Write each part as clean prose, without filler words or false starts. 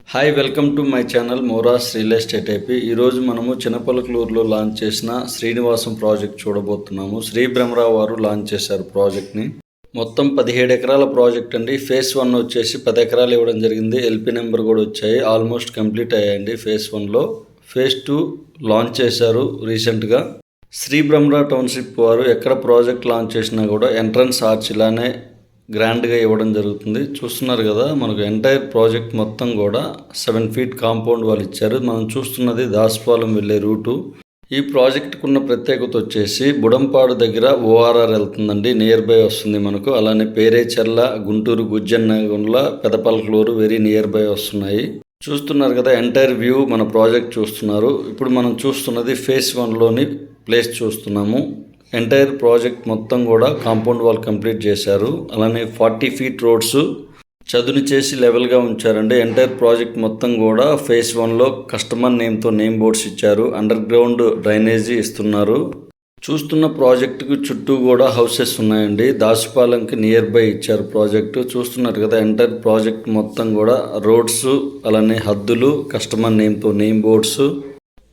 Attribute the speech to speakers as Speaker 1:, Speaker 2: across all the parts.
Speaker 1: Hi welcome to my channel Moras real estate IP. ఈరోజు మనము చిన్నపలకలూరులో launch చేసిన Srinivasam project చూడబోతున్నాము. శ్రీ బ్రహ్మరావు వారు లాంచ్ చేశారు ప్రాజెక్ట్ని. మొత్తం 17 ఎకరాల ప్రాజెక్ట్ అండి. ఫేజ్ 1 వచ్చేసి 10 ఎకరాలు ఇవ్వడం జరిగింది. ఎల్పీ నెంబర్ కూడా వచ్చాయి. ఆల్మోస్ట్ కంప్లీట్ అయ్యాయండి ఫేజ్ 1లో. ఫేజ్ 2 లాంచ్ చేశారు రీసెంట్గా. శ్రీ బ్రహ్మరావు టౌన్షిప్ వారు ఎక్కడ ప్రాజెక్ట్ లాంచ్ చేసినా కూడా ఎంట్రన్స్ ఆర్చ్ ఇలానే గ్రాండ్గా ఇవ్వడం జరుగుతుంది. చూస్తున్నారు కదా, మనకు ఎంటైర్ ప్రాజెక్ట్ మొత్తం కూడా 7 ఫీట్ కాంపౌండ్ వాళ్ళు ఇచ్చారు. మనం చూస్తున్నది దాసపాలెం వెళ్ళే రూటు. ఈ ప్రాజెక్ట్కు ఉన్న ప్రత్యేకత వచ్చేసి బుడంపాడు దగ్గర ఓఆర్ఆర్ వెళ్తుందండి, నియర్ బై వస్తుంది మనకు. అలానే Perecherla, Guntur, Gujjanagundla, Pedapalakaluru very near by వస్తున్నాయి. చూస్తున్నారు కదా, ఎంటైర్ వ్యూ మన ప్రాజెక్ట్ చూస్తున్నారు. ఇప్పుడు మనం చూస్తున్నది ఫేజ్ 1లోని ప్లేస్ చూస్తున్నాము. ఎంటైర్ ప్రాజెక్ట్ మొత్తం కూడా కాంపౌండ్ వాల్ కంప్లీట్ చేశారు. అలానే 40 ఫీట్ రోడ్స్ చదును చేసి లెవెల్గా ఉంచారండి. ఎంటైర్ ప్రాజెక్ట్ మొత్తం కూడా ఫేజ్ 1లో కస్టమర్ నేమ్తో నేమ్ బోర్డ్స్ ఇచ్చారు. అండర్ గ్రౌండ్ డ్రైనేజీ ఇస్తున్నారు. చూస్తున్న ప్రాజెక్టుకు చుట్టూ కూడా హౌసెస్ ఉన్నాయండి. దాసుపాలెంకి నియర్ బై ఇచ్చారు ప్రాజెక్టు. చూస్తున్నారు కదా, ఎంటైర్ ప్రాజెక్ట్ మొత్తం కూడా రోడ్స్, అలానే హద్దులు, కస్టమర్ నేమ్తో నేమ్ బోర్డ్స్.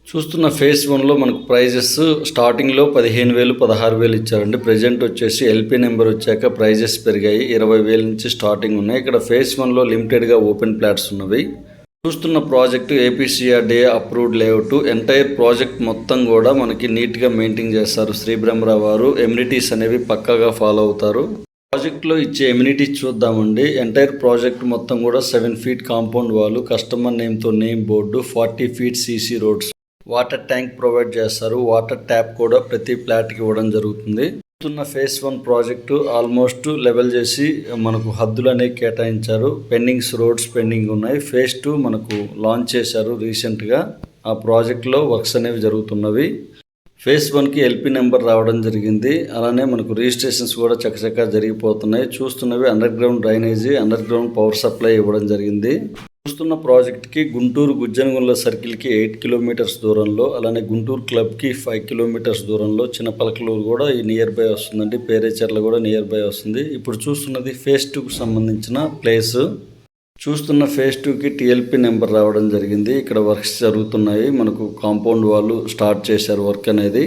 Speaker 1: చూస్తున్న ఫేజ్ 1లో మనకు ప్రైజెస్ స్టార్టింగ్లో 15,000, 16,000 ఇచ్చారండి. ప్రజెంట్ వచ్చేసి ఎల్పీ నెంబర్ వచ్చాక ప్రైజెస్ పెరిగాయి. 20,000 నుంచి స్టార్టింగ్ ఉన్నాయి. ఇక్కడ ఫేజ్ 1లో లిమిటెడ్గా ఓపెన్ ప్లాట్స్ ఉన్నవి. చూస్తున్న project APCRDA approved layout. Entire project మొత్తం కూడా మనకి నీట్గా మెయింటైన్ చేస్తారు శ్రీ బ్రహ్మరావు వారు. ఎమ్యూనిటీస్ అనేవి పక్కాగా ఫాలో అవుతారు. ప్రాజెక్ట్లో ఇచ్చే ఎమ్యూనిటీస్ చూద్దామండి. ఎంటైర్ ప్రాజెక్ట్ మొత్తం కూడా 7 ఫీట్ కాంపౌండ్ వాళ్ళు, కస్టమర్ నేమ్తో name board, 40 feet CC roads, water tank provide చేస్తారు. వాటర్ ట్యాప్ కూడా ప్రతి ఫ్లాట్కి ఇవ్వడం జరుగుతుంది. చూస్తున్న ఫేజ్ 1 ప్రాజెక్టు ఆల్మోస్ట్ లెవెల్ చేసి మనకు హద్దులు అనేవి కేటాయించారు. పెండింగ్స్, రోడ్స్ పెండింగ్ ఉన్నాయి. ఫేజ్ 2 మనకు లాంచ్ చేశారు రీసెంట్గా. ఆ ప్రాజెక్ట్లో వర్క్స్ అనేవి జరుగుతున్నవి. ఫేజ్ 1కి ఎల్పీ నెంబర్ రావడం జరిగింది. అలానే మనకు రిజిస్ట్రేషన్స్ కూడా చకచకా జరిగిపోతున్నాయి. చూస్తున్నవి underground drainage, underground power supply ఇవ్వడం జరిగింది. చూస్తున్న ప్రాజెక్ట్కి గుంటూరు గుజ్జనగుండ్ల సర్కిల్కి 8 కిలోమీటర్స్ దూరంలో, అలానే గుంటూరు క్లబ్కి 5 కిలోమీటర్స్ దూరంలో, చిన్నపలకలూరు కూడా ఈ నియర్ బై వస్తుందండి. పేరేచెర్ల కూడా నియర్ బై వస్తుంది. ఇప్పుడు చూస్తున్నది ఫేజ్ 2కు సంబంధించిన ప్లేస్. చూస్తున్న ఫేజ్ 2కి టీఎల్పీ నెంబర్ రావడం జరిగింది. ఇక్కడ వర్క్స్ జరుగుతున్నాయి. మనకు కాంపౌండ్ వాళ్ళు స్టార్ట్ చేశారు వర్క్ అనేది.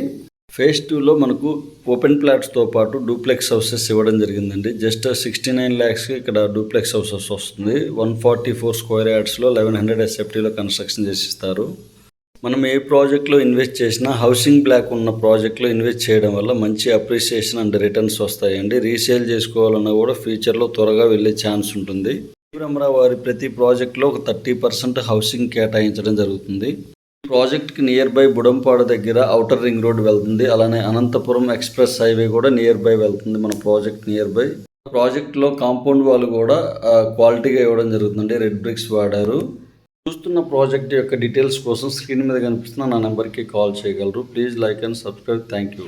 Speaker 1: ఫేజ్ 2లో మనకు ఓపెన్ ప్లాట్స్తో పాటు డూప్లెక్స్ హౌసెస్ ఇవ్వడం జరిగిందండి. జస్ట్ 69 lakhsకి ఇక్కడ డూప్లెక్స్ హౌసెస్ వస్తుంది. 144 స్క్వేర్ యార్డ్స్లో 1100 SFTలో కన్స్ట్రక్షన్ చేసిస్తారు. మనం ఏ ప్రాజెక్ట్లో ఇన్వెస్ట్ చేసినా హౌసింగ్ బ్లాక్ ఉన్న ప్రాజెక్ట్లో ఇన్వెస్ట్ చేయడం వల్ల మంచి అప్రిసియేషన్ అండ్ రిటర్న్స్ వస్తాయండి. రీసేల్ చేసుకోవాలన్నా కూడా ఫ్యూచర్లో త్వరగా వెళ్ళే ఛాన్స్ ఉంటుంది. బ్రహ్మరావు వారి ప్రతి ప్రాజెక్ట్లో ఒక 30% హౌసింగ్ కేటాయించడం జరుగుతుంది. ప్రాజెక్ట్కి నియర్ బై బుడంపాడు దగ్గర ఔటర్ రింగ్ రోడ్ వెళ్తుంది. అలానే అనంతపురం ఎక్స్ప్రెస్ హైవే కూడా నియర్ బై వెళ్తుంది మన ప్రాజెక్ట్ నియర్ బై. ప్రాజెక్ట్లో కాంపౌండ్ వాళ్ళు కూడా క్వాలిటీగా ఇవ్వడం జరుగుతుంది. రెడ్ బ్రిక్స్ వాడారు. చూస్తున్న ప్రాజెక్ట్ యొక్క డీటెయిల్స్ కోసం స్క్రీన్ మీద కనిపిస్తున్న నా నెంబర్కి కాల్ చేయగలరు. Please like and subscribe. Thank you.